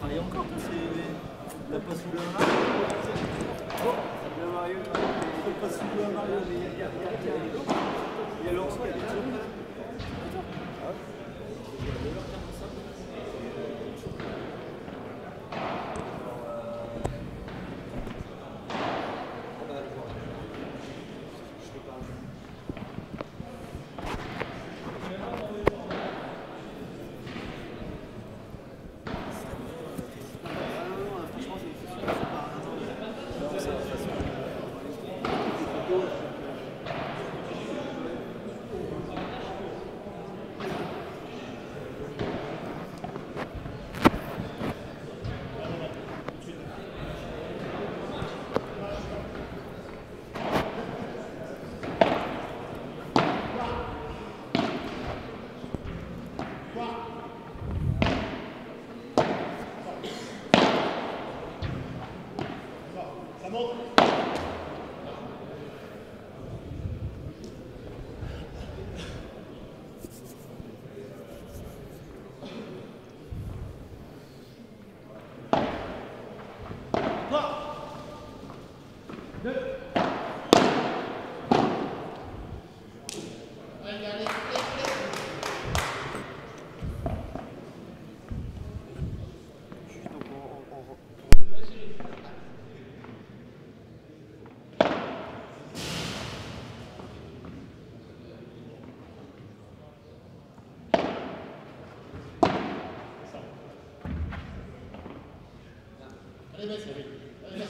travailles encore, toi, t'as pas soulevé un Mario? Le Mario, t'as pas soulevé un Mario, mais il y a l'ours qui a des trucs. Allez, vas-y, allez, vas-y.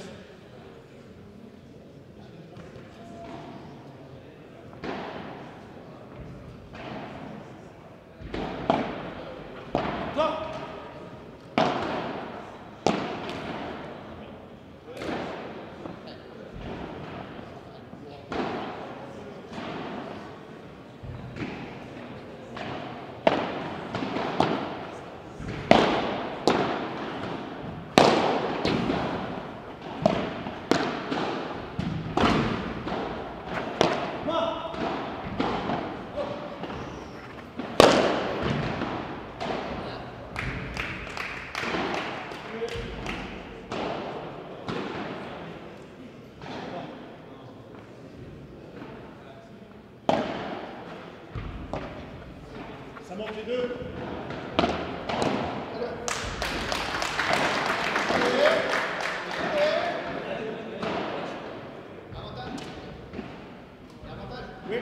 Ça monte les deux. Avantage. Avantage. Oui.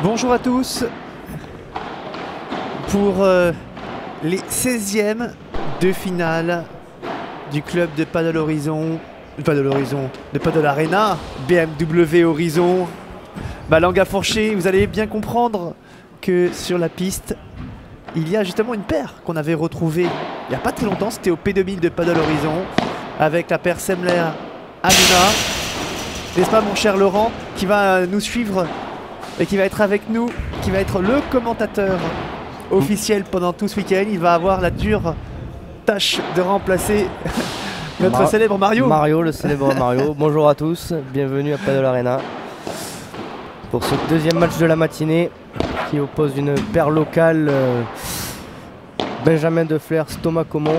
Bonjour à tous pour les 16e de finale du club de Paddle Horizon, de Paddle Arena, BMW Horizon. Langue à fourcher, vous allez bien comprendre que sur la piste, il y a justement une paire qu'on avait retrouvée il n'y a pas très longtemps, c'était au P2000 de Paddle Horizon, avec la paire Semler-Hanouna. N'est-ce pas mon cher Laurent, qui va nous suivre et qui va être avec nous, qui va être le commentateur officiel pendant tout ce week-end. Il va avoir la dure tâche de remplacer notre célèbre Mario. Mario, le célèbre Mario. Bonjour à tous, bienvenue à Paddle Arena pour ce deuxième match de la matinée qui oppose une paire locale Benjamin Deflers, Thomas Comon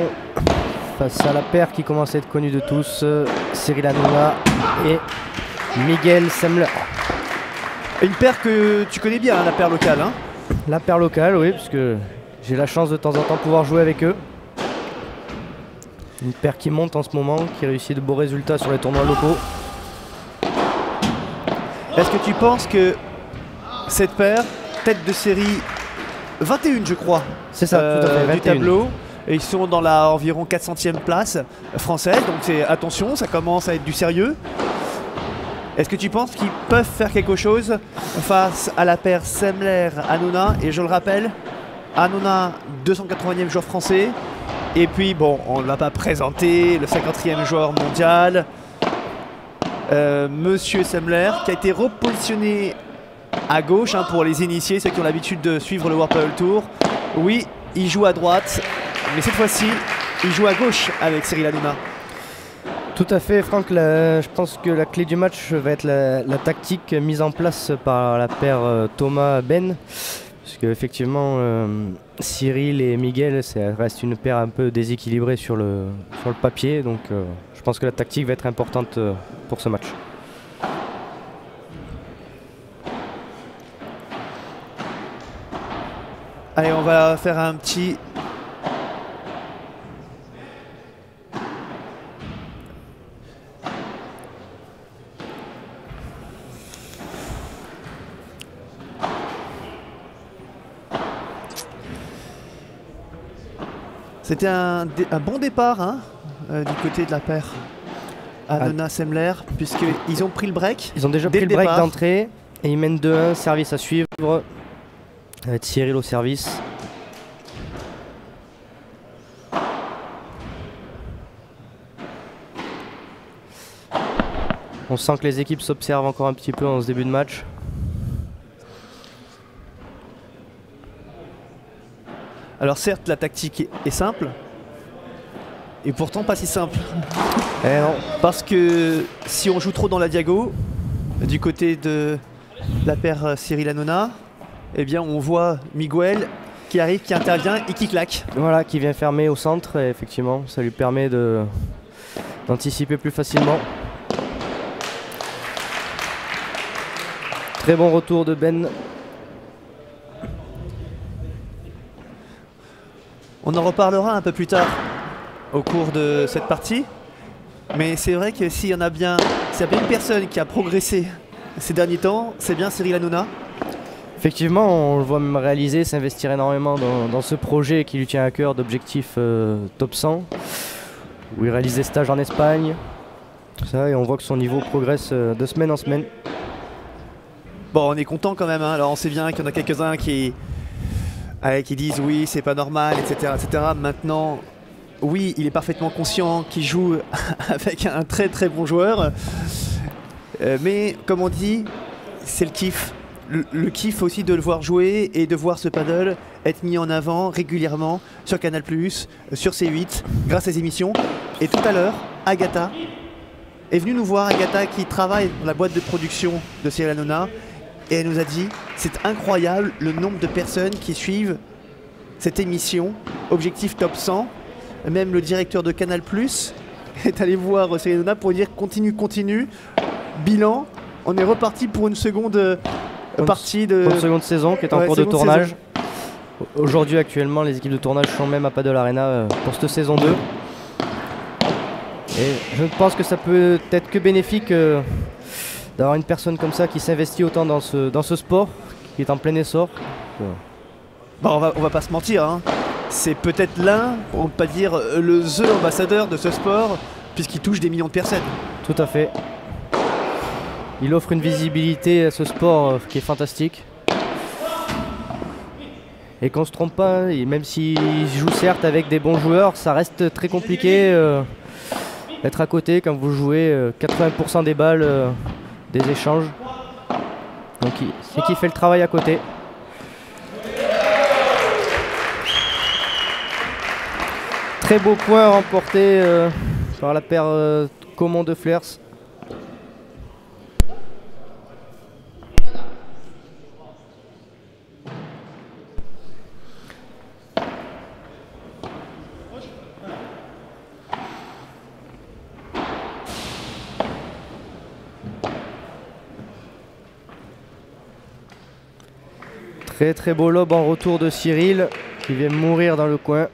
face à la paire qui commence à être connue de tous, Cyril Hanouna et Miguel Semler. Une paire que tu connais bien, hein, la paire locale. Hein. La paire locale, oui, parce que j'ai la chance de temps en temps pouvoir jouer avec eux. Une paire qui monte en ce moment, qui réussit de beaux résultats sur les tournois locaux. Est-ce que tu penses que cette paire, tête de série 21 je crois, c'est ça, tout à fait, 21. Du tableau, et ils sont dans la environ 400e place française, donc c'est attention, ça commence à être du sérieux. Est-ce que tu penses qu'ils peuvent faire quelque chose face à la paire Semler-Hanouna? Et je le rappelle, Hanouna, 280e joueur français. Et puis, bon, on ne va pas présenter le 50e joueur mondial. Monsieur Semler, qui a été repositionné à gauche, hein, pour les initiés, ceux qui ont l'habitude de suivre le World Padel Tour. Oui, il joue à droite, mais cette fois-ci, il joue à gauche avec Cyril Hanouna. Tout à fait, Franck. Je pense que la clé du match va être la tactique mise en place par la paire Thomas-Ben. Parce qu'effectivement, Cyril et Miguel, ça reste une paire un peu déséquilibrée sur le papier. Donc je pense que la tactique va être importante pour ce match. Allez, on va faire un petit... C'était un bon départ, hein, du côté de la paire Hanouna-Semler, puisqu'ils ont pris le break. Ils ont déjà pris le break d'entrée et ils mènent 2-1, service à suivre. Avec Cyril au service. On sent que les équipes s'observent encore un petit peu en ce début de match. Alors certes, la tactique est simple, et pourtant pas si simple. Eh non, Parce que si on joue trop dans la diago, du côté de la paire Cyril Hanouna, eh bien on voit Miguel qui arrive, qui intervient et qui claque. voilà, qui vient fermer au centre, et effectivement, ça lui permet d'anticiper plus facilement. Très bon retour de Ben. On en reparlera un peu plus tard au cours de cette partie. Mais c'est vrai que s'il y en a bien, s'il y a bien une personne qui a progressé ces derniers temps, c'est bien Cyril Hanouna. Effectivement, on le voit même réaliser, s'investir énormément dans ce projet qui lui tient à cœur d'objectif top 100, où il réalise des stages en Espagne, tout ça, et on voit que son niveau progresse de semaine en semaine. Bon, on est content quand même, hein. Alors on sait bien qu'il y en a quelques-uns qui disent oui, c'est pas normal, etc., etc. Maintenant, oui, il est parfaitement conscient qu'il joue avec un très très bon joueur. Mais comme on dit, c'est le kiff. Le kiff aussi de le voir jouer et de voir ce paddle être mis en avant régulièrement sur Canal+, sur C8, grâce à ses émissions. Et tout à l'heure, Agatha est venue nous voir, Agatha qui travaille dans la boîte de production de Cyril Hanouna, et elle nous a dit c'est incroyable le nombre de personnes qui suivent cette émission, Objectif Top 100. Même le directeur de Canal+ est allé voir Cyril Hanouna pour dire continue. Bilan, on est reparti pour une seconde partie de... Pour une seconde saison qui est en Ouais, cours de seconde tournage. saison. Aujourd'hui, actuellement, les équipes de tournage sont même à Paddle Arena pour cette saison 2. Et je pense que ça peut être que bénéfique d'avoir une personne comme ça qui s'investit autant dans ce sport, qui est en plein essor. Bon, on va pas se mentir, hein. C'est peut-être l'un, pour ne pas dire le The ambassadeur de ce sport, puisqu'il touche des millions de personnes. Tout à fait. Il offre une visibilité à ce sport qui est fantastique. Et qu'on se trompe pas, et même s'il joue certes avec des bons joueurs, ça reste très compliqué d'être à côté quand vous jouez 80% des balles des échanges. Donc c'est qui fait le travail à côté. Très beau point remporté par la paire Comon de Flers. Très beau lob en retour de Cyril qui vient mourir dans le coin.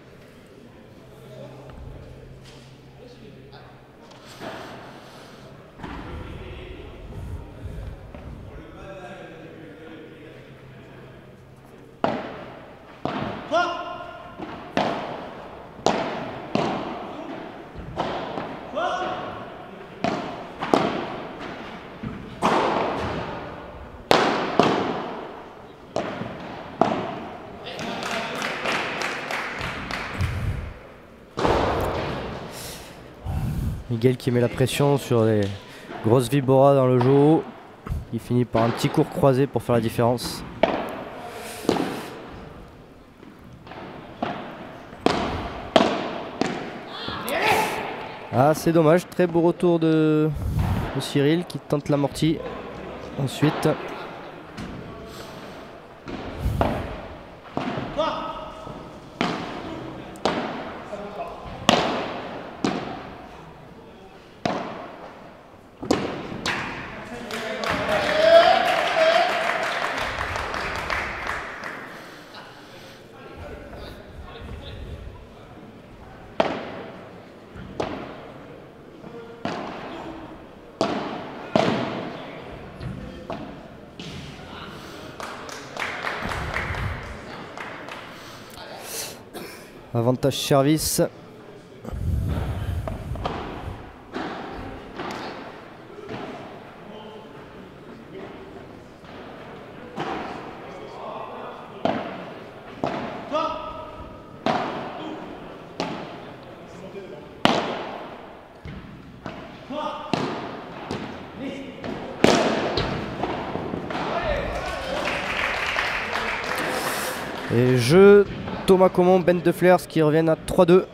Miguel qui met la pression sur les grosses vibora dans le jeu haut. Il finit par un petit court croisé pour faire la différence. Ah, c'est dommage, très beau retour de Cyril qui tente l'amorti. Ensuite, avantage service. Et jeu, Thomas Comon, Ben de Flers qui reviennent à 3-2.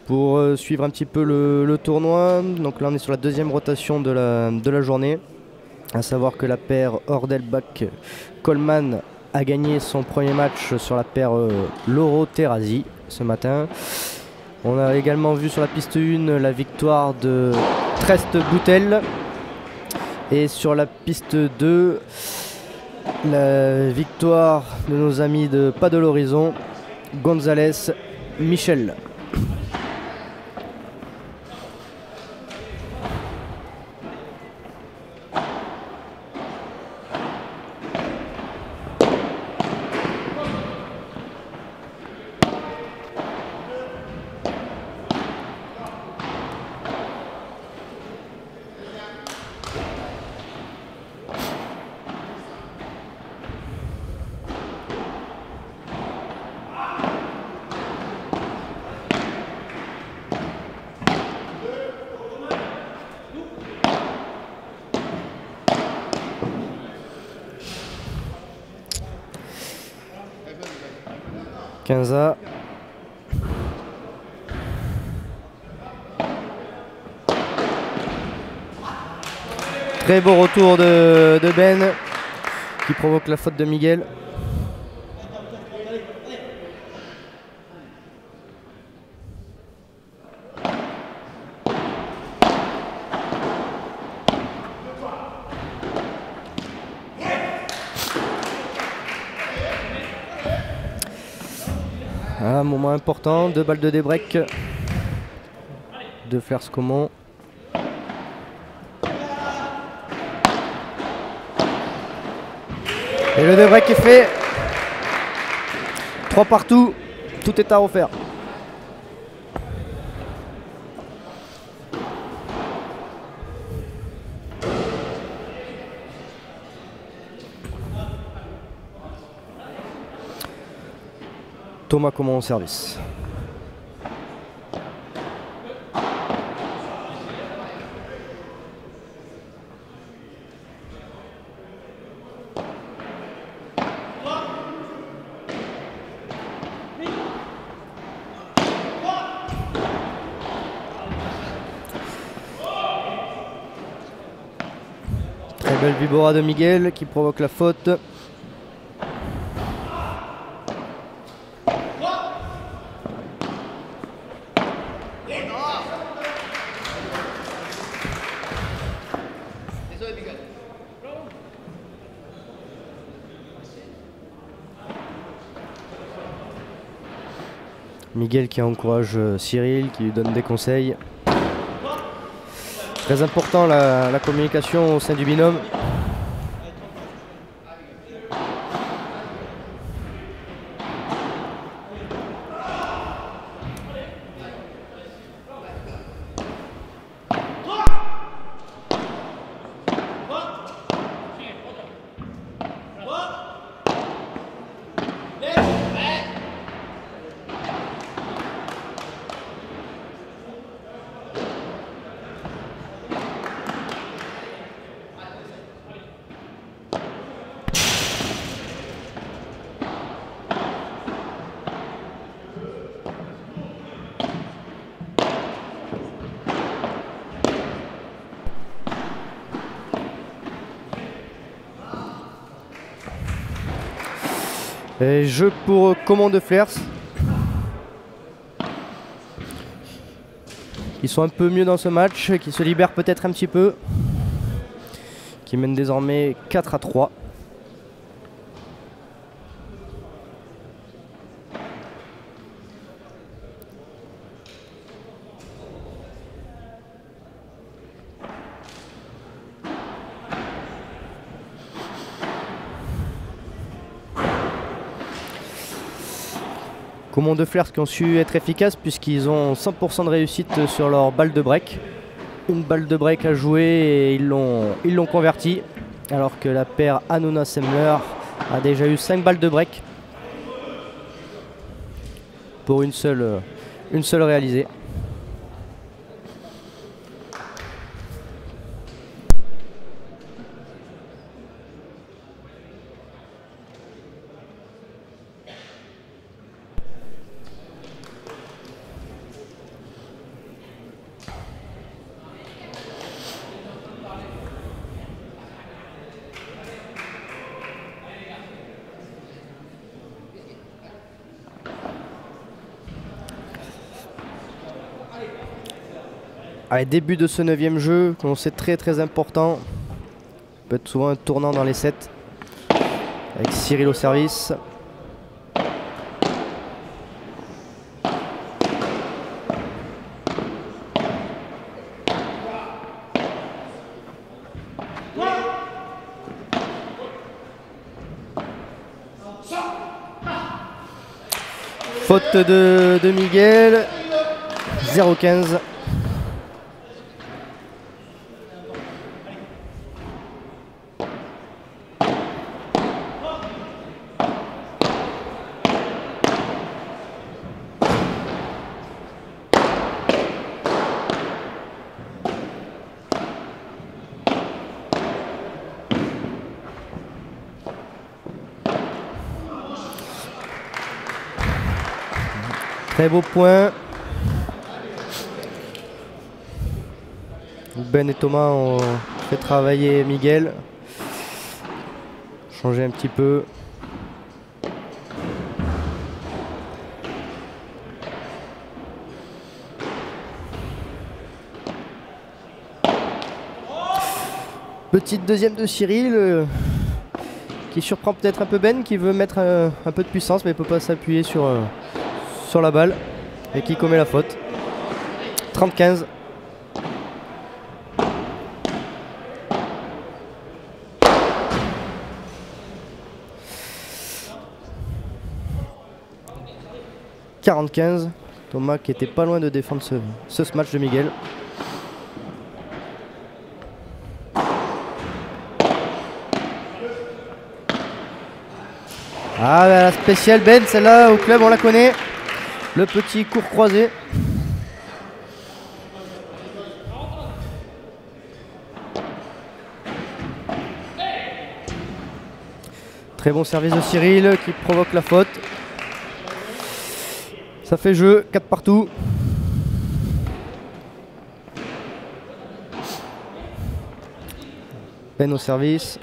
Pour suivre un petit peu le tournoi, donc là on est sur la deuxième rotation de la journée, à savoir que la paire Ordelbach-Coleman a gagné son premier match sur la paire Loro-Terrazi ce matin. On a également vu sur la piste 1 la victoire de Trest-Boutel, et sur la piste 2 la victoire de nos amis de Pas de l'Horizon, Gonzalez-Michel. Quinza. Très beau retour de Ben qui provoque la faute de Miguel. Un moment important, 2 balles de débreak de Flers Comon. Et le débreak est fait. 3 partout, tout est à refaire. Thomas Comon au service. Très belle vibora de Miguel qui provoque la faute. Miguel qui encourage Cyril, qui lui donne des conseils. Très important la communication au sein du binôme. Et jeu pour Comon de Flers. Ils sont un peu mieux dans ce match, qui se libèrent peut-être un petit peu. Qui mènent désormais 4-3. Comont de Flers qui ont su être efficaces puisqu'ils ont 100% de réussite sur leur balle de break. Une balle de break à jouer et ils l'ont converti. Alors que la paire Hanouna Semler a déjà eu 5 balles de break pour une seule réalisée. Allez, début de ce 9e jeu, qu'on sait très important. Peut être souvent un tournant dans les sets. Avec Cyril au service. Faute de Miguel. 0-15. Très beau point. Ben et Thomas ont fait travailler Miguel. Changer un petit peu. Petite deuxième de Cyril qui surprend peut-être un peu Ben, qui veut mettre un peu de puissance mais ne peut pas s'appuyer sur la balle et qui commet la faute. 30-15. Thomas qui était pas loin de défendre ce match de Miguel. Ah la spéciale Ben, celle-là au club on la connaît. Le petit court croisé. Très bon service de Cyril qui provoque la faute. Ça fait jeu, 4 partout. Ben au service.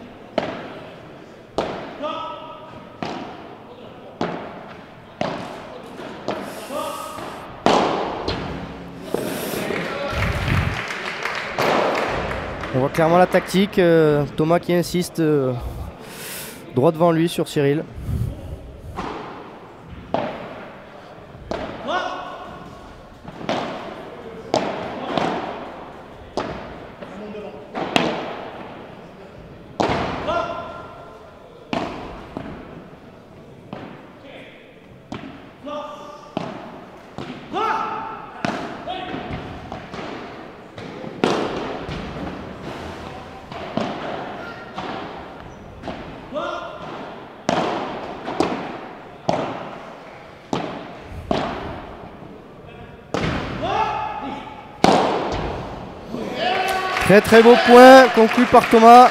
On voit clairement la tactique. Thomas qui insiste droit devant lui sur Cyril. Très beau point conclu par Thomas.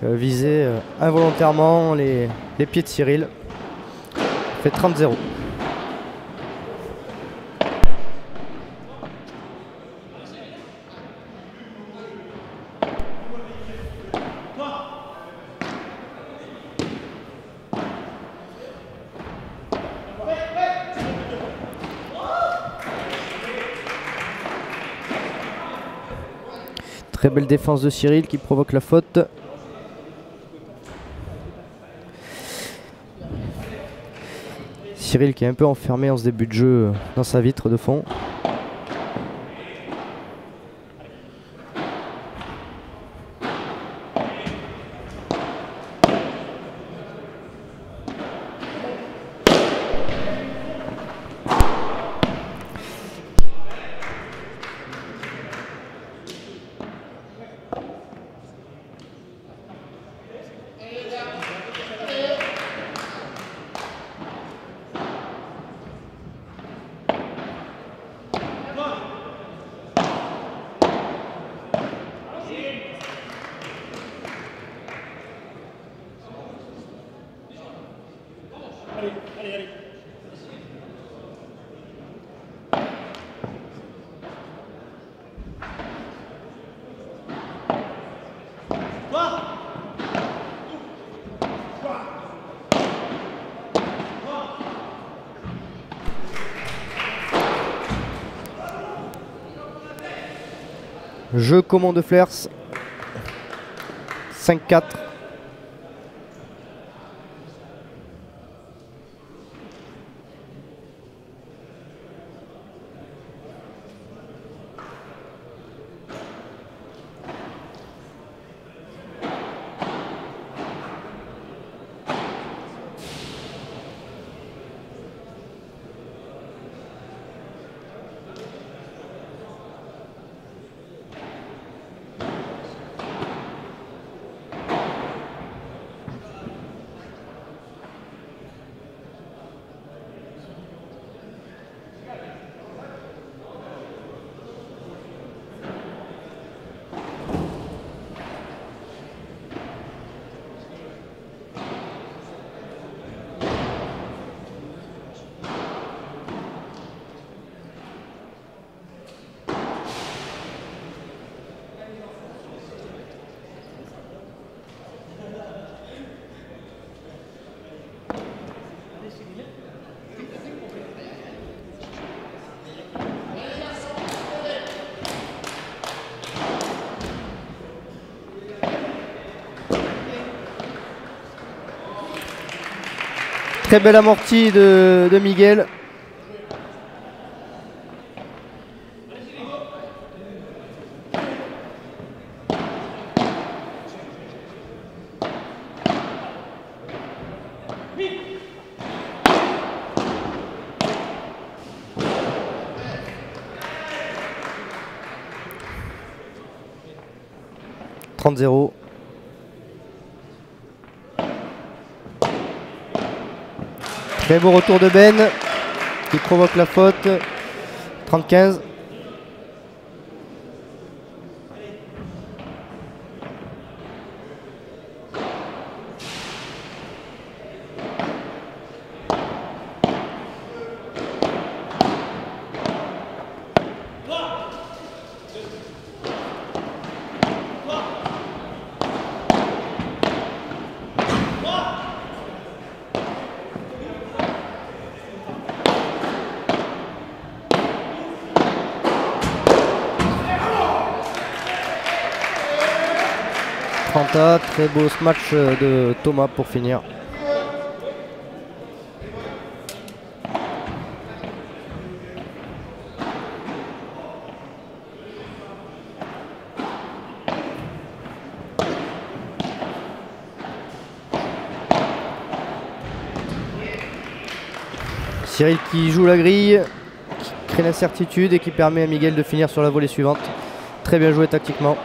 Visé involontairement les pieds de Cyril. Fait 30-0. Très belle défense de Cyril qui provoque la faute. Cyril qui est un peu enfermé en ce début de jeu dans sa vitre de fond. Allez, allez, allez. Jeu commun de Flers. 5-4. Très belle amortie de Miguel. « 30-0. Très beau retour de Ben qui provoque la faute. 30-15. Très beau ce match de Thomas pour finir. Cyril qui joue la grille, qui crée l'incertitude et qui permet à Miguel de finir sur la volée suivante. Très bien joué tactiquement.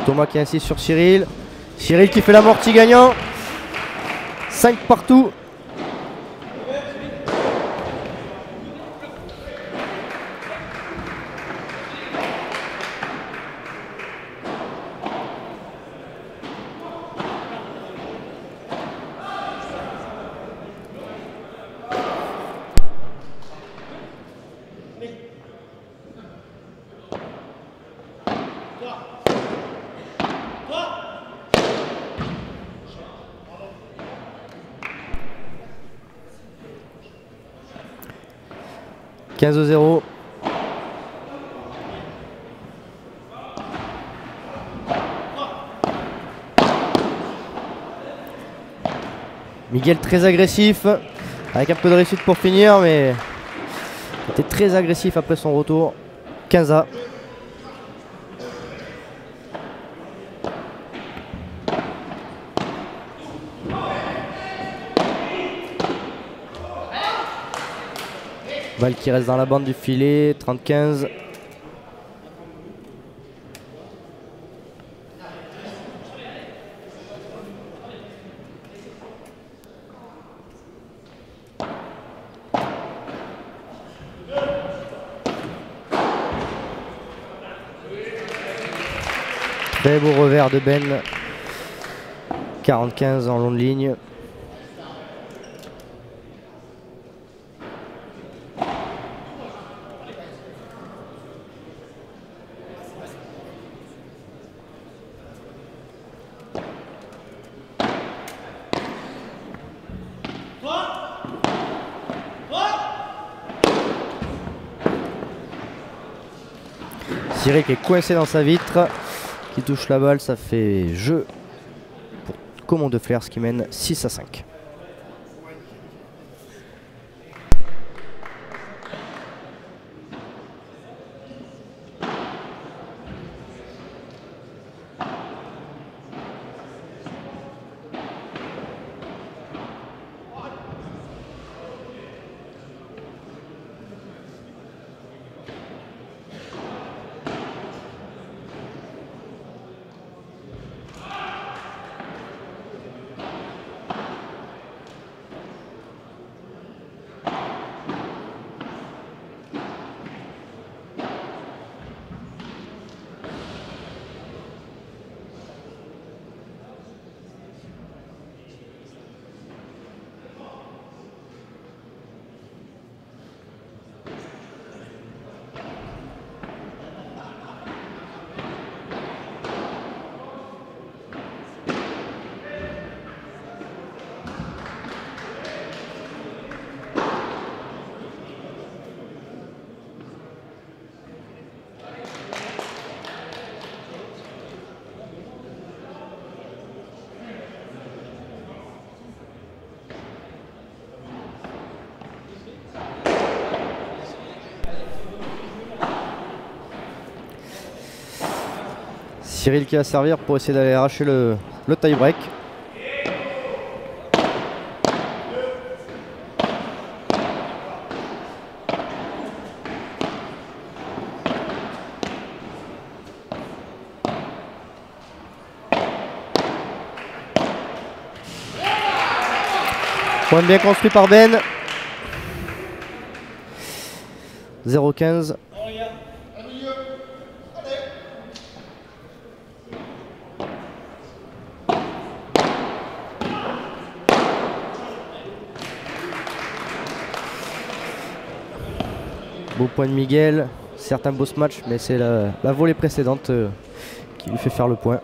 Thomas qui insiste sur Cyril. Cyril qui fait l'amorti gagnant. 5 partout. « 15-0. Miguel très agressif, avec un peu de réussite pour finir, mais il était très agressif après son retour. 15-A. Balle qui reste dans la bande du filet, 30-15. Très beau revers de Ben. 45 en long de ligne. Cyril qui est coincé dans sa vitre, qui touche la balle, ça fait jeu pour Comont de Flers qui mène 6-5. Cyril qui va servir pour essayer d'aller arracher le tie-break. Point bien construit par Ben. 0-15. Beau point de Miguel, certes un beau match, mais c'est la volée précédente qui lui fait faire le point.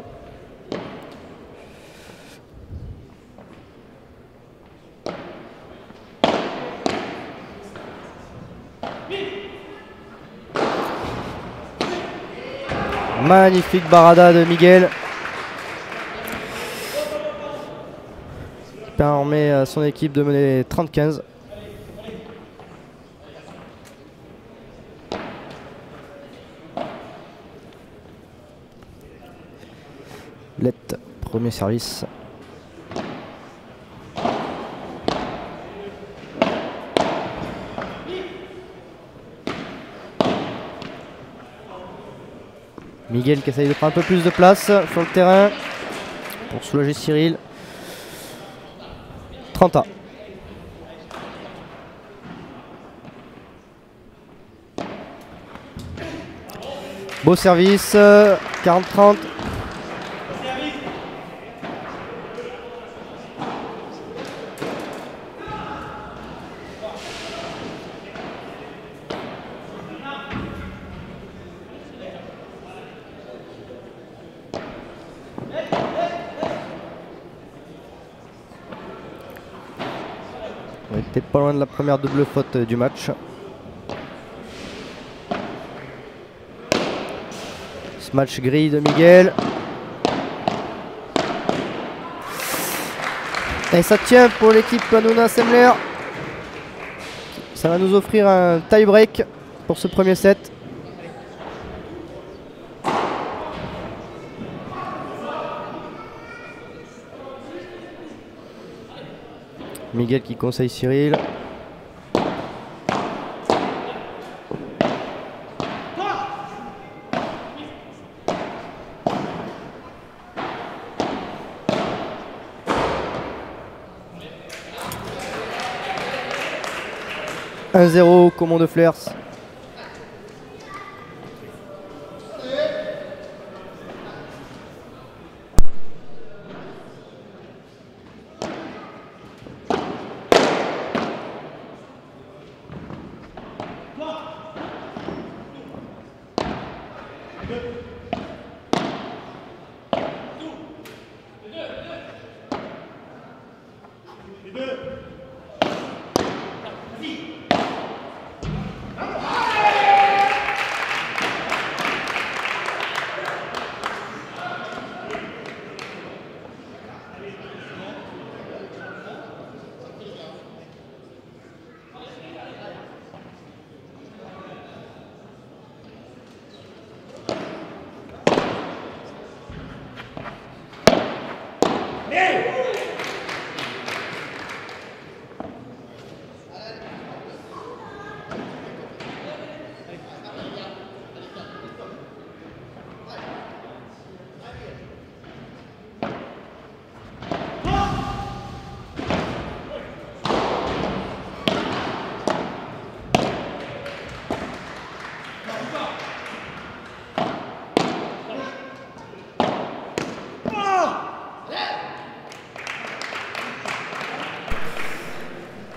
Magnifique barada de Miguel. Qui permet à son équipe de mener 30-15. Let, premier service. Miguel qui essaye de prendre un peu plus de place sur le terrain pour soulager Cyril. 30A. Beau service, 40-30. On était pas loin de la première double faute du match. Smash grille de Miguel. Et ça tient pour l'équipe Hanouna Semler. Ça va nous offrir un tie-break pour ce premier set. Miguel qui conseille Cyril. « 1-0, Comont de Flers. Les deux.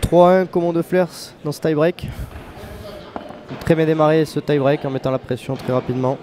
3-1 Commando Flares dans ce tie-break. Très bien démarré ce tie-break en mettant la pression très rapidement.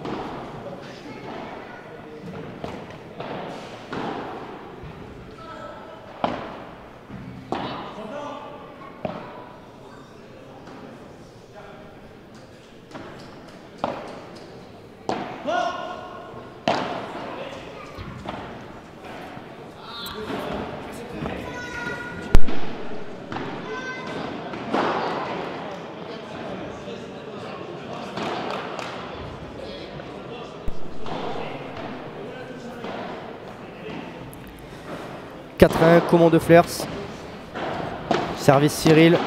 Commando Flares. Service Cyril.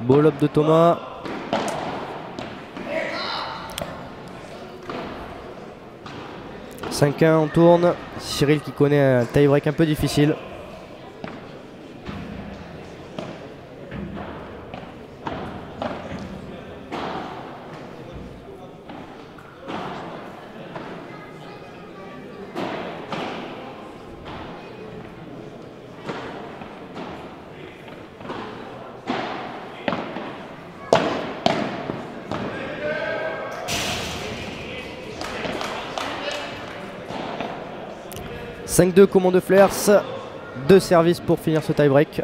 Beau lob de Thomas. « 5-1, on tourne. Cyril qui connaît un tie-break un peu difficile. « 5-2 Commando Flares, 2 services pour finir ce tie-break.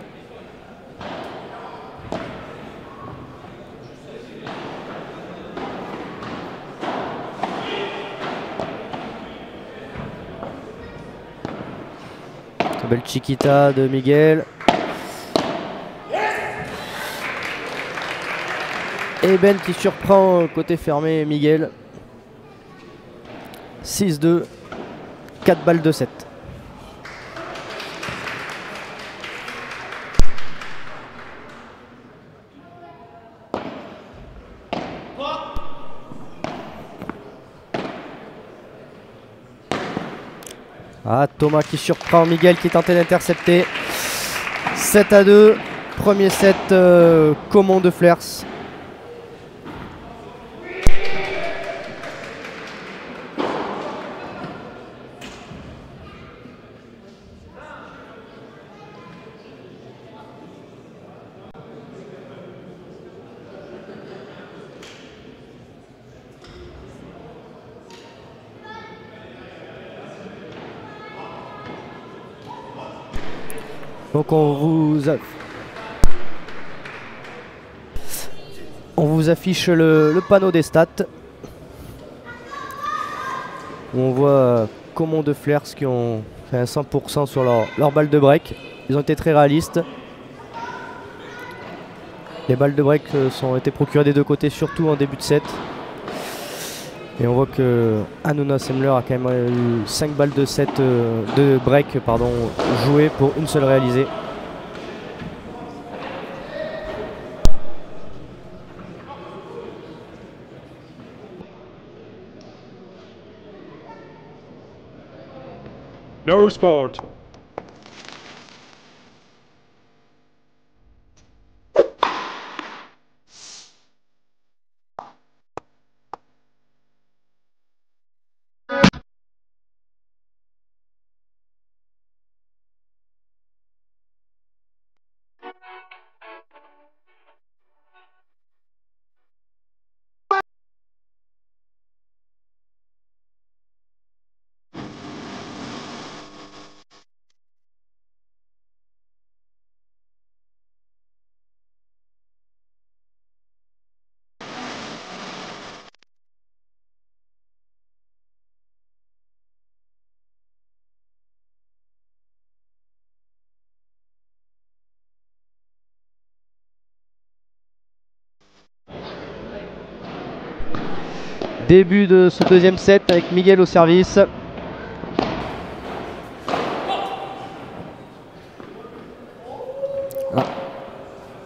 Très belle Chiquita de Miguel. Et Ben qui surprend côté fermé Miguel. 6-2, 4 balles de 7. Ah, Thomas qui surprend Miguel qui tentait d'intercepter. 7-2, premier set Commando Flares. Donc on vous affiche le panneau des stats où on voit Commando Flares qui ont fait un 100% sur leur balle de break. Ils ont été très réalistes. Les balles de break ont été procurées des deux côtés, surtout en début de set. Et on voit que Hanouna Semler a quand même eu 5 balles de set de break jouées pour une seule réalisée. No sport. Début de ce deuxième set avec Miguel au service. Ah.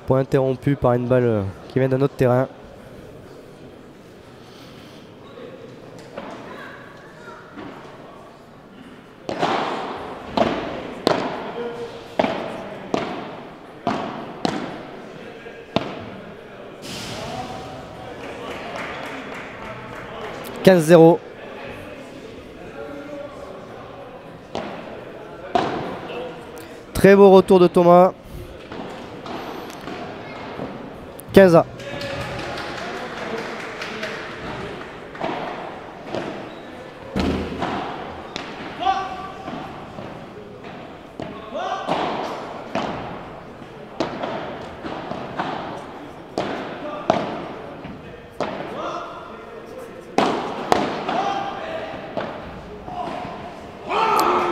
Point interrompu par une balle qui vient d'un autre terrain. « 15-0 ». Très beau retour de Thomas. 15-A.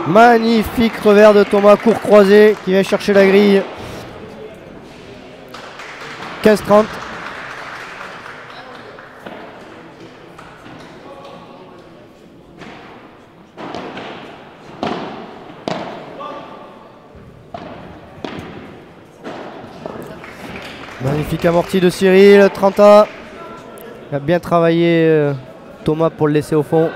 Magnifique revers de Thomas, court croisé qui vient chercher la grille. 15-30. Magnifique amorti de Cyril, 30A. Il a bien travaillé Thomas pour le laisser au fond.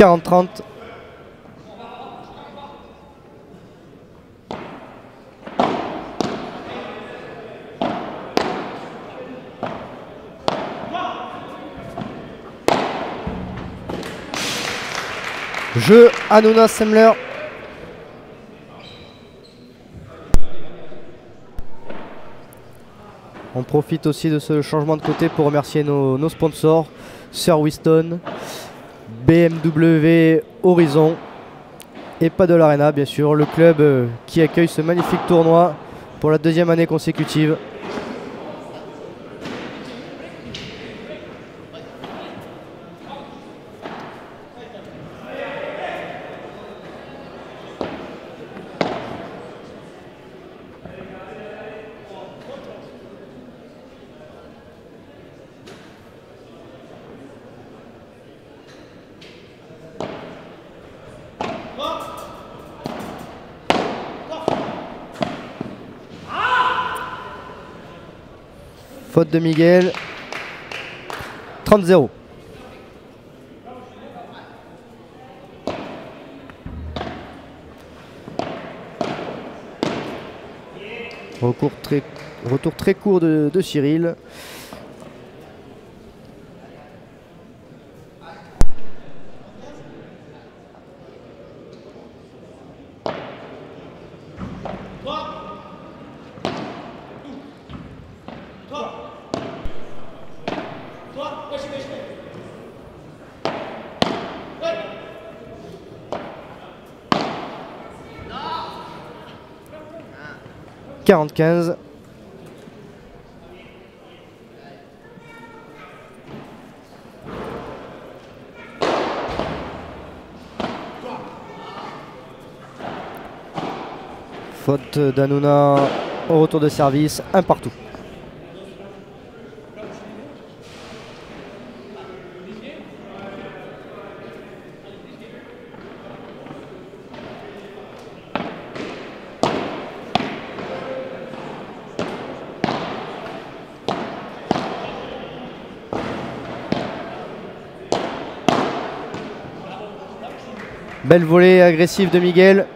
« 40-30 ». Jeu Hanouna Semler. On profite aussi de ce changement de côté pour remercier nos sponsors, Sir Winston, BMW Horizon et Padel Arena, bien sûr, le club qui accueille ce magnifique tournoi pour la deuxième année consécutive. Faute de Miguel. 30-0. Retour très court de Cyril. « 40-15 ». Faute d'Hanouna au retour de service, un partout. Belle volée agressive de Miguel.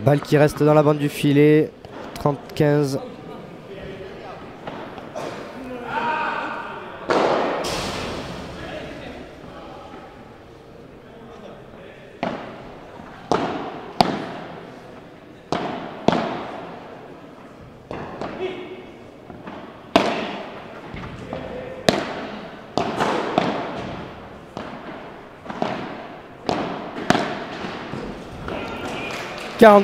Balle qui reste dans la bande du filet. 30-15. On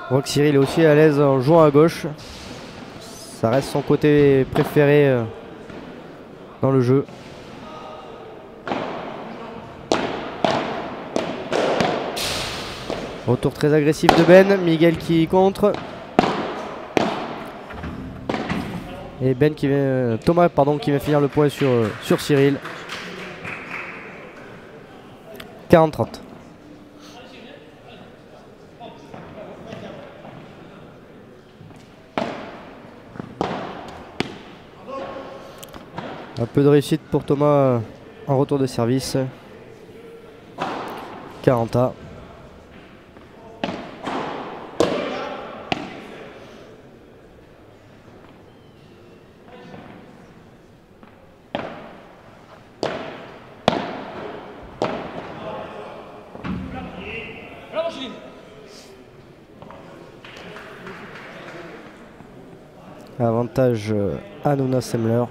voit que Cyril est aussi à l'aise en jouant à gauche. Ça reste son côté préféré dans le jeu. Retour très agressif de Ben. Miguel qui contre. Et Ben qui vient, Thomas pardon, qui vient finir le point sur Cyril. 40-30. Un peu de réussite pour Thomas en retour de service. 40-A. Avantage Hanouna Semler.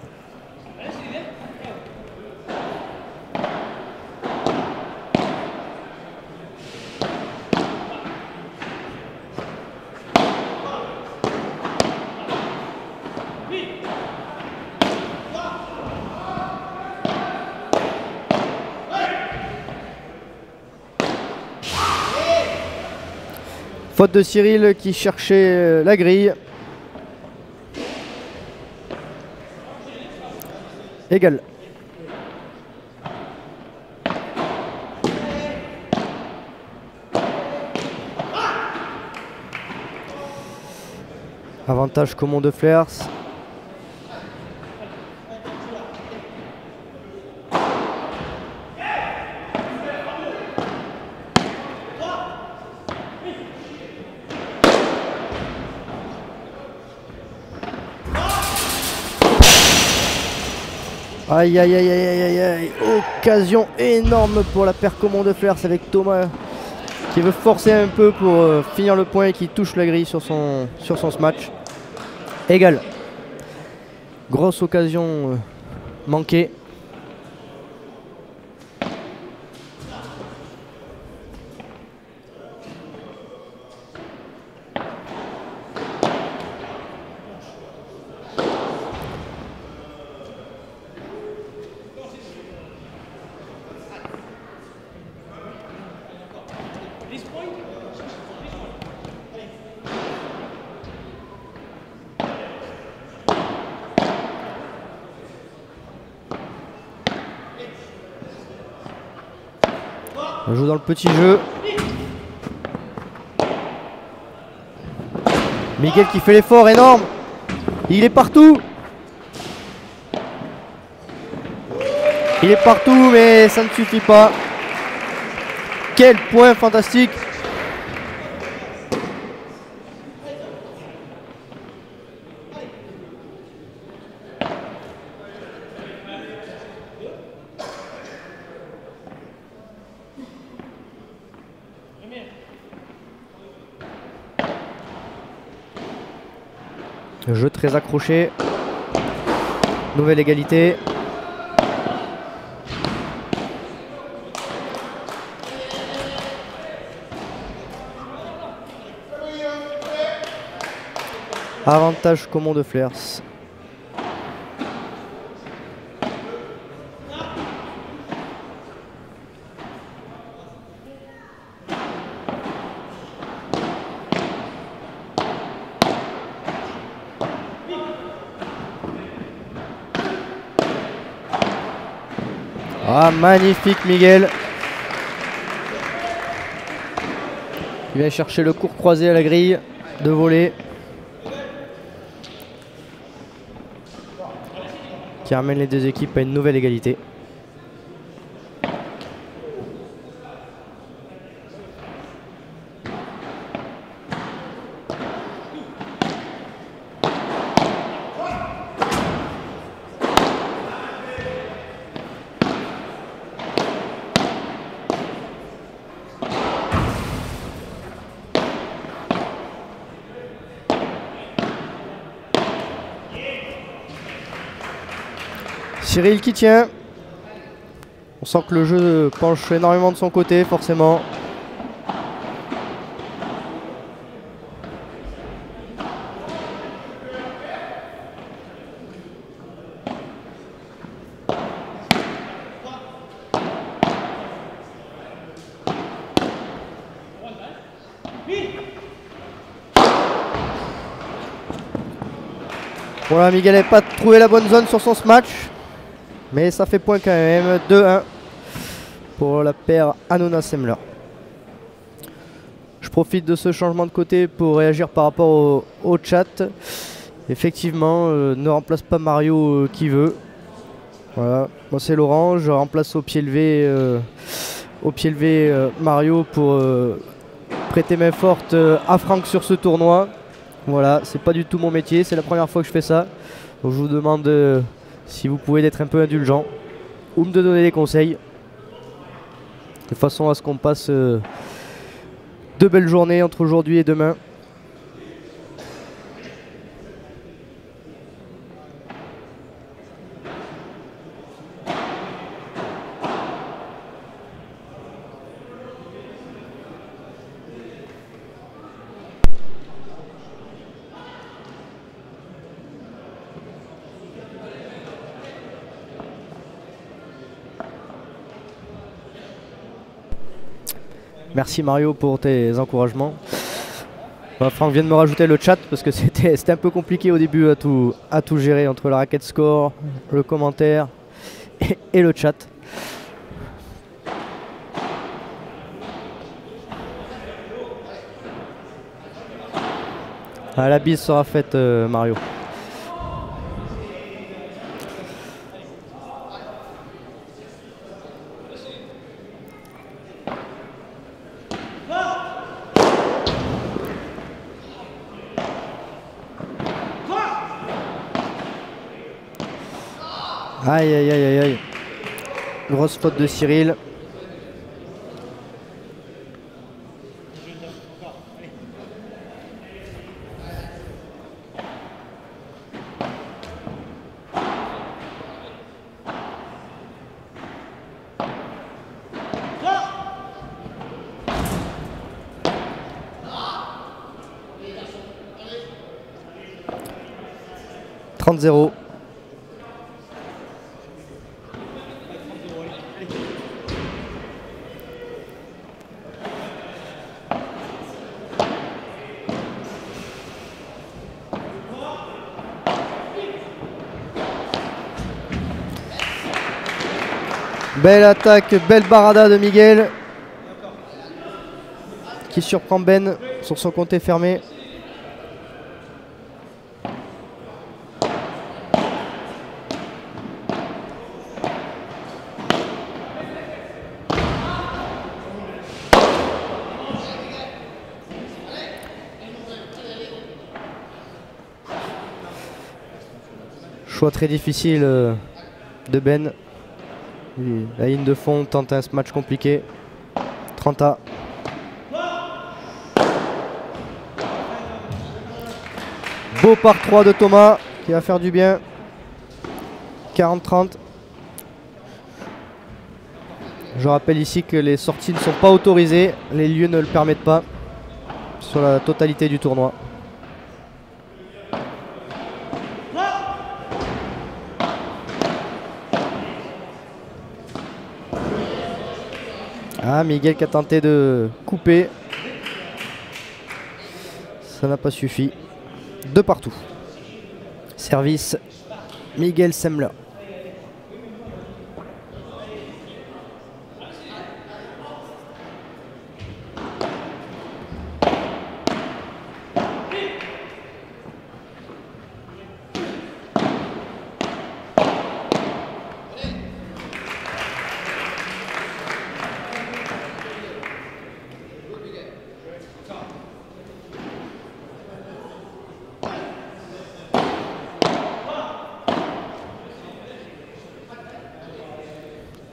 Faute de Cyril qui cherchait la grille. Égal. Avantage Comont de Flers. Aïe aïe aïe aïe aïe aïe. Occasion énorme pour la paire Comont de Flers avec Thomas qui veut forcer un peu pour finir le point et qui touche la grille sur son smash. Égal. Grosse occasion manquée. On joue dans le petit jeu. Miguel qui fait l'effort énorme. Il est partout. Il est partout mais ça ne suffit pas. Quel point fantastique. Jeu très accroché. Nouvelle égalité. Avantage Comont de Flers. Ah, magnifique Miguel. Il vient chercher le court croisé à la grille de volée. Qui ramène les deux équipes à une nouvelle égalité. Cyril qui tient. On sent que le jeu penche énormément de son côté, forcément. Voilà, Miguel n'avait pas trouvé la bonne zone sur son smash. Mais ça fait point quand même. 2-1 pour la paire Anona-Semler. Je profite de ce changement de côté pour réagir par rapport au chat. Effectivement, ne remplace pas Mario qui veut. Voilà, moi c'est Laurent, je remplace au pied levé Mario pour prêter main forte à Franck sur ce tournoi. Voilà, c'est pas du tout mon métier, c'est la première fois que je fais ça. Donc je vous demande si vous pouvez être un peu indulgent ou me donner des conseils. De façon à ce qu'on passe deux belles journées entre aujourd'hui et demain. Merci Mario pour tes encouragements. Franck vient de me rajouter le chat parce que c'était un peu compliqué au début à tout gérer entre la racket score, le commentaire et le chat. Ah, la bise sera faite Mario. Aïe aïe aïe aïe aïe. Grosse faute de Cyril. « 30-0 ». Belle attaque, belle barada de Miguel qui surprend Ben sur son compté fermé. Choix très difficile de Ben. La ligne de fond tente un match compliqué. 30A. Beau par 3 de Thomas qui va faire du bien. 40-30. Je rappelle ici que les sorties ne sont pas autorisées. Les lieux ne le permettent pas sur la totalité du tournoi. Ah, Miguel qui a tenté de couper. Ça n'a pas suffi. De partout. Service Miguel Semler.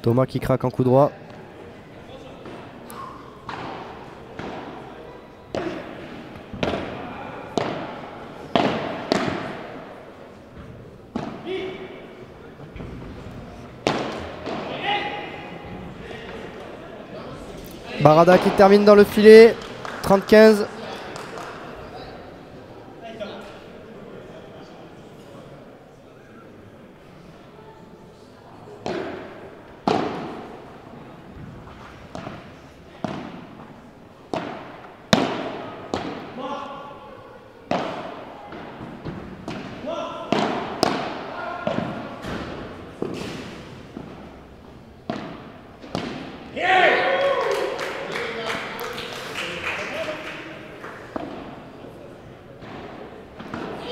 Thomas qui craque en coup droit. Barada qui termine dans le filet. 30-15.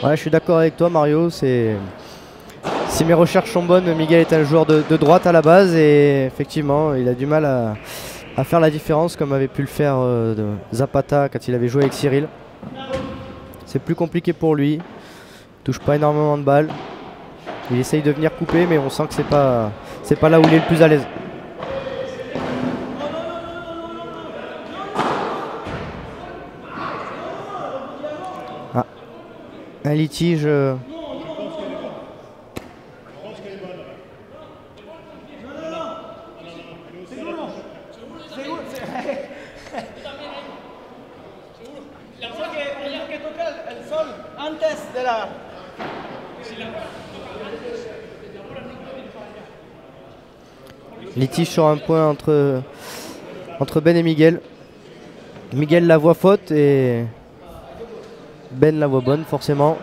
Ouais, je suis d'accord avec toi, Mario. Si mes recherches sont bonnes, Miguel est un joueur de droite à la base et effectivement, il a du mal à faire la différence comme avait pu le faire Zapata quand il avait joué avec Cyril. C'est plus compliqué pour lui. Il touche pas énormément de balles. Il essaye de venir couper, mais on sent que c'est pas là où il est le plus à l'aise. Un litige. Litige sur un point entre Ben et Miguel. Miguel la voit faute et Ben la voit bonne forcément.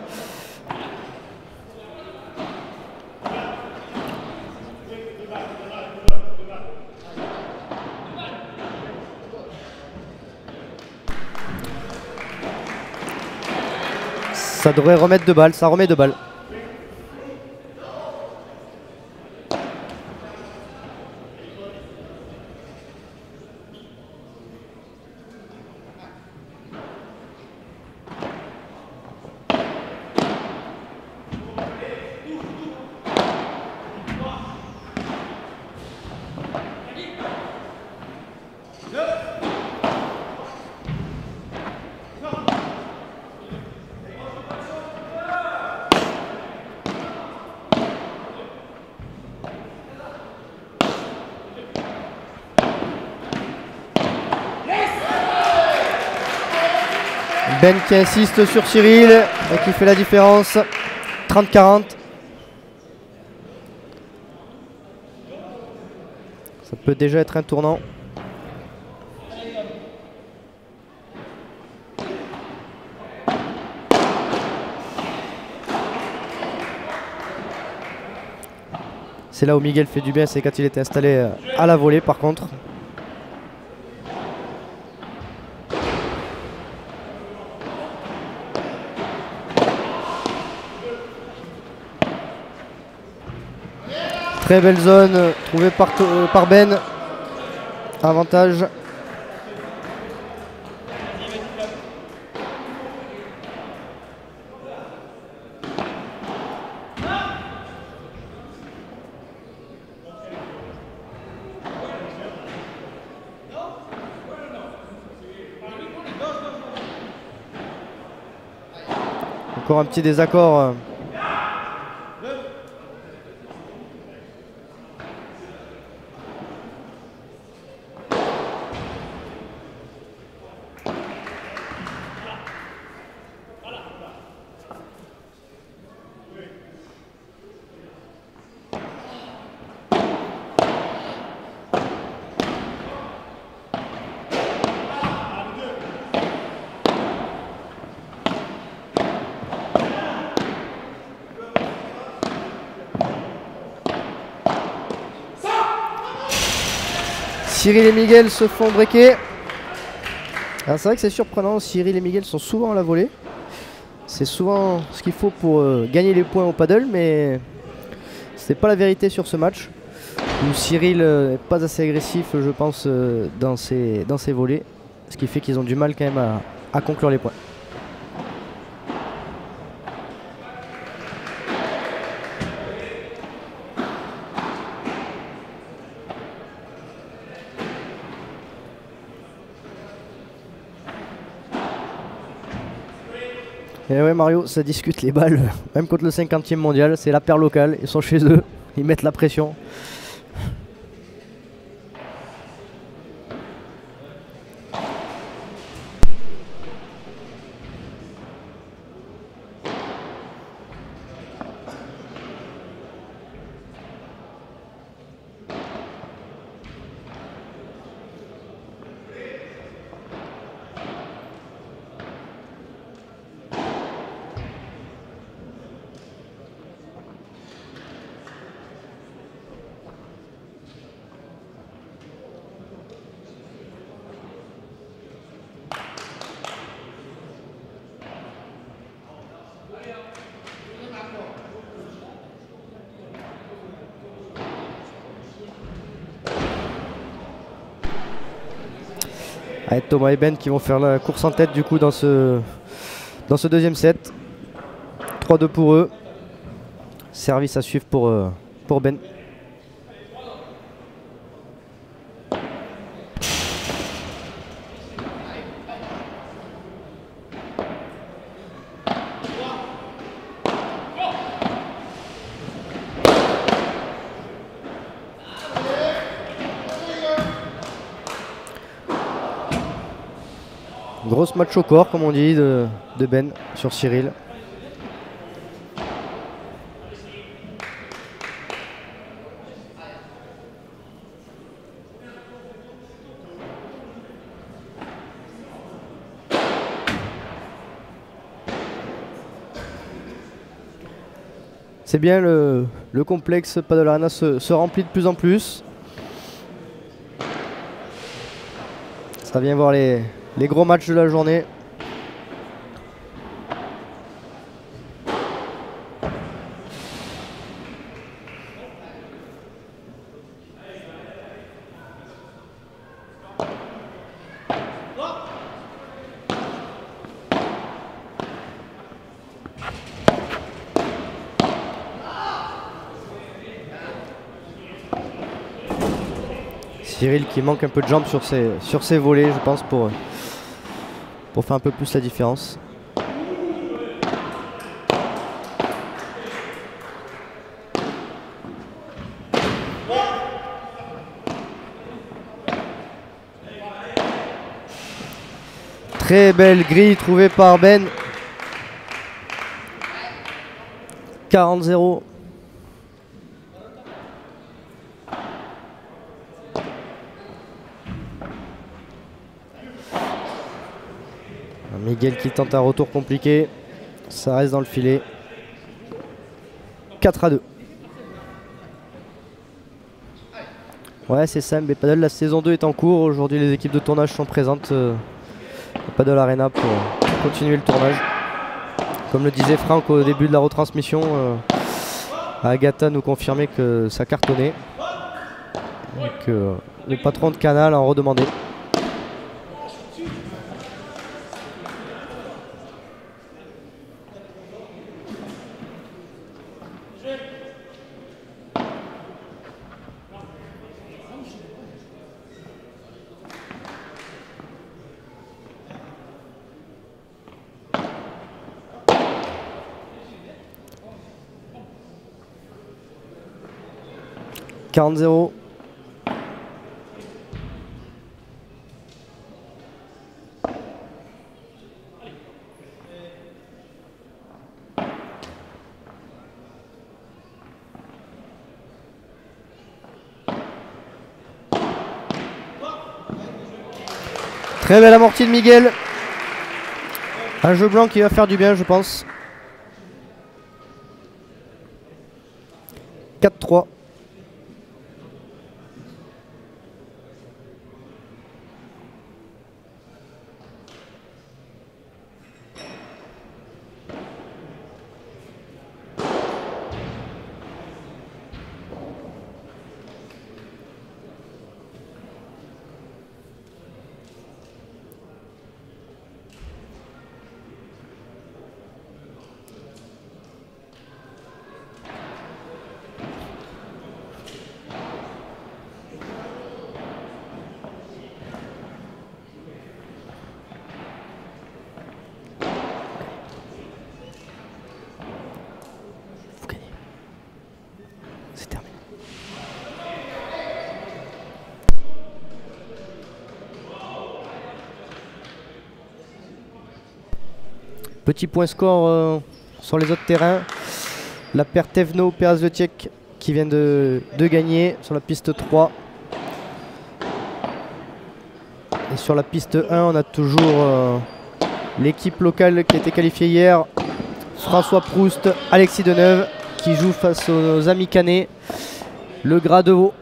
Ça devrait remettre 2 balles, ça remet 2 balles. Ben qui insiste sur Cyril et qui fait la différence. 30-40. Ça peut déjà être un tournant. C'est là où Miguel fait du bien, c'est quand il était installé à la volée par contre. Très belle zone trouvée par Ben. Avantage. Encore un petit désaccord. Cyril et Miguel se font breaker. C'est vrai que c'est surprenant, Cyril et Miguel sont souvent à la volée. C'est souvent ce qu'il faut pour gagner les points au paddle, mais c'est pas la vérité sur ce match. Où Cyril n'est pas assez agressif, je pense, dans ses volées. Ce qui fait qu'ils ont du mal quand même à conclure les points. Et ouais Mario, ça discute les balles, même contre le 50e mondial, c'est la paire locale, ils sont chez eux, ils mettent la pression. Avec Thomas et Ben qui vont faire la course en tête du coup dans ce deuxième set. 3-2 pour eux. Service à suivre pour Ben. Grosse match au corps, comme on dit, de Ben sur Cyril. C'est bien, le complexe Padel Arena se remplit de plus en plus. Ça vient voir les gros matchs de la journée. Cyril qui manque un peu de jambes sur ses volets, je pense, pour faire un peu plus la différence. Très belle grille trouvée par Ben. 40-0. Miguel qui tente un retour compliqué. Ça reste dans le filet. 4-2. Ouais, c'est ça, mais Padel, la saison 2 est en cours. Aujourd'hui, les équipes de tournage sont présentes au Padel Arena pour continuer le tournage. Comme le disait Franck au début de la retransmission, Agatha nous confirmait que ça cartonnait. Et que le patron de Canal en redemandait. « 40-0 ». Très belle amortie de Miguel. Un jeu blanc qui va faire du bien, je pense. 4-3. C'est terminé. Petit point score sur les autres terrains. La paire Tevno Perazvetiek qui vient de gagner sur la piste 3. Et sur la piste 1, on a toujours l'équipe locale qui a été qualifiée hier. François Proust, Alexis Deneuve qui joue face aux amis Canet, le Gras de Vaud.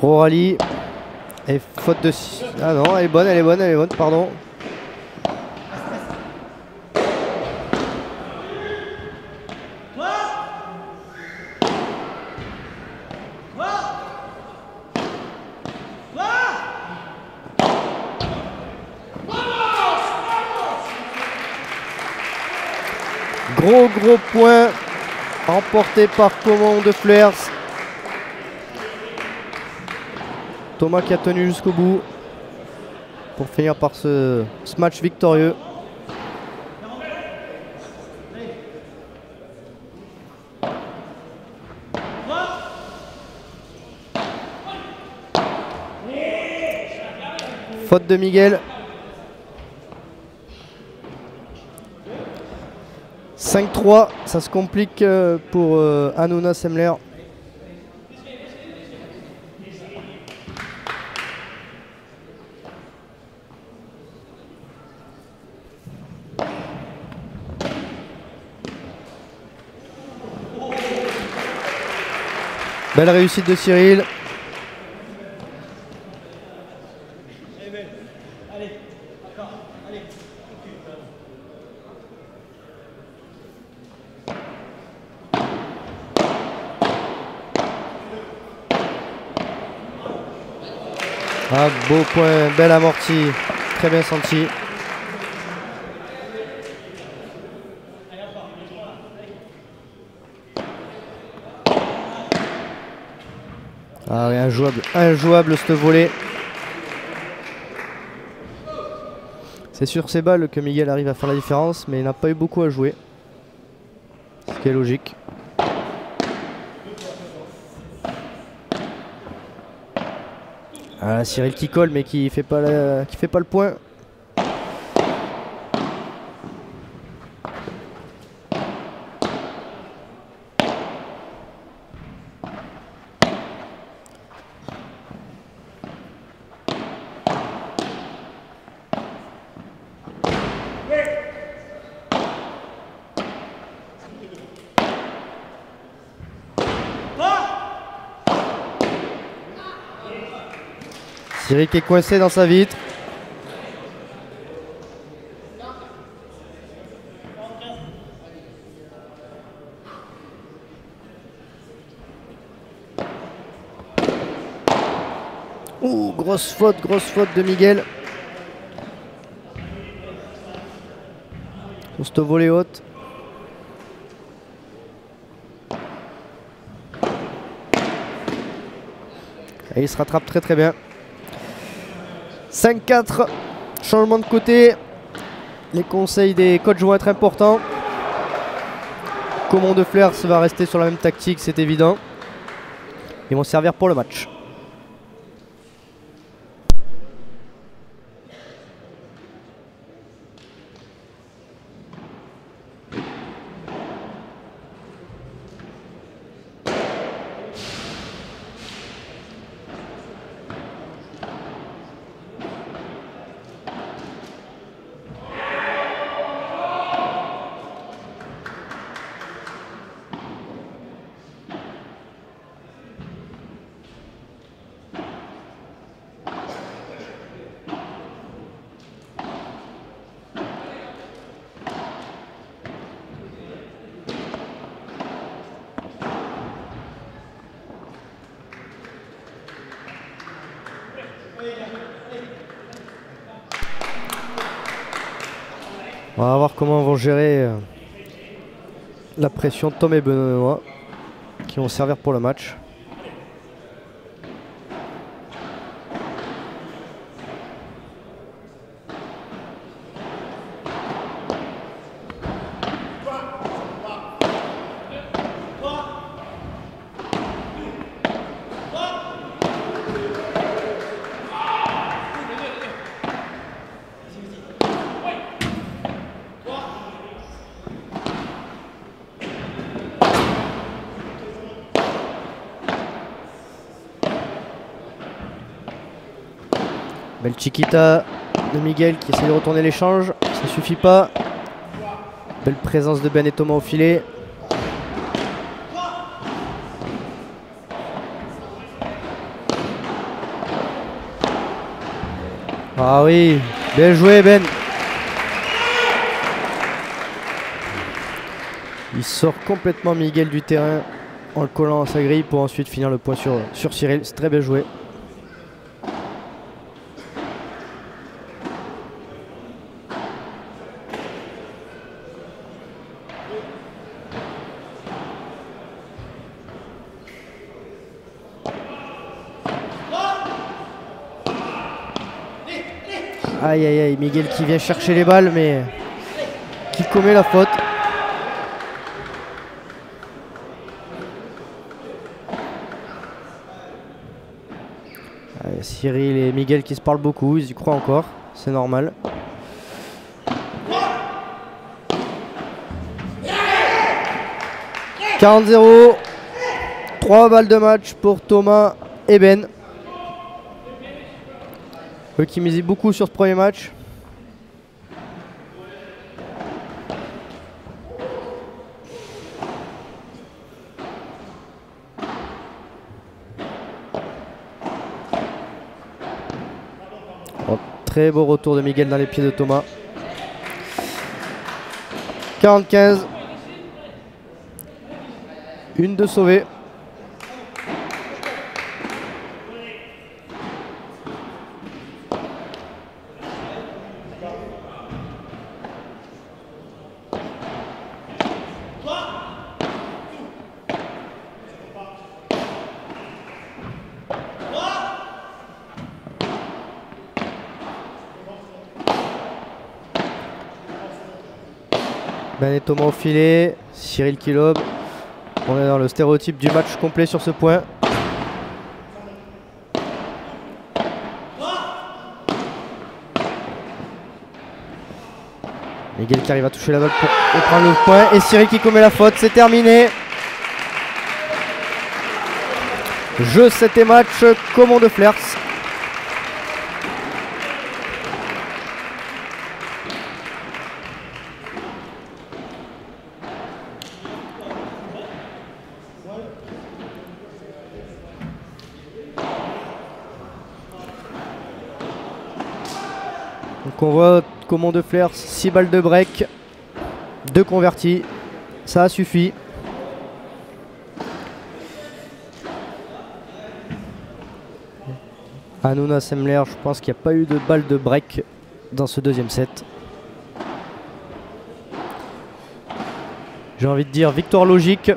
Gros rallye. Et faute de... Ah non, elle est bonne, elle est bonne, elle est bonne, pardon. Gros point remporté par Comon de Flers. Thomas qui a tenu jusqu'au bout pour finir par ce match victorieux. Faute de Miguel. 5-3, ça se complique pour Hanouna Semler. Belle réussite de Cyril. Ah, beau point, belle amortie, très bien senti. Ah oui, injouable ce volet. C'est sur ces balles que Miguel arrive à faire la différence, mais il n'a pas eu beaucoup à jouer. Ce qui est logique. Ah, Cyril qui colle mais qui fait pas le point. Cyril qui est coincé dans sa vitre. Ouh, grosse faute de Miguel. Sur cette volée haute. Et il se rattrape très bien. 5-4, changement de côté. Les conseils des coachs vont être importants. Comon de Flers va rester sur la même tactique, c'est évident. Ils vont servir pour le match. On va voir comment vont gérer la pression de Tom et Benoît qui vont servir pour le match. Belle Chiquita de Miguel qui essaie de retourner l'échange, ça suffit pas. Belle présence de Ben et Thomas au filet. Ah oui, bien joué Ben. Il sort complètement Miguel du terrain en le collant à sa grille pour ensuite finir le point sur Cyril. C'est très bien joué. Aïe aïe aïe, Miguel qui vient chercher les balles mais qui commet la faute. Allez, Cyril et Miguel qui se parlent beaucoup, ils y croient encore, c'est normal. « 40-0 », 3 balles de match pour Thomas et Ben. Eux qui misent beaucoup sur ce premier match. Oh, très beau retour de Miguel dans les pieds de Thomas. 40-15. Une de sauvée. Ben et Thomas au filet, Cyril qui lobe. On est dans le stéréotype du match complet sur ce point. Miguel qui arrive à toucher la balle pour prendre le point. Et Cyril qui commet la faute, c'est terminé. Jeu 7 et match, Caumont de Flers. Donc on voit Caumont de Flers, 6 balles de break, 2 convertis, ça a suffi. Hanouna Semler, je pense qu'il n'y a pas eu de balle de break dans ce deuxième set. J'ai envie de dire victoire logique.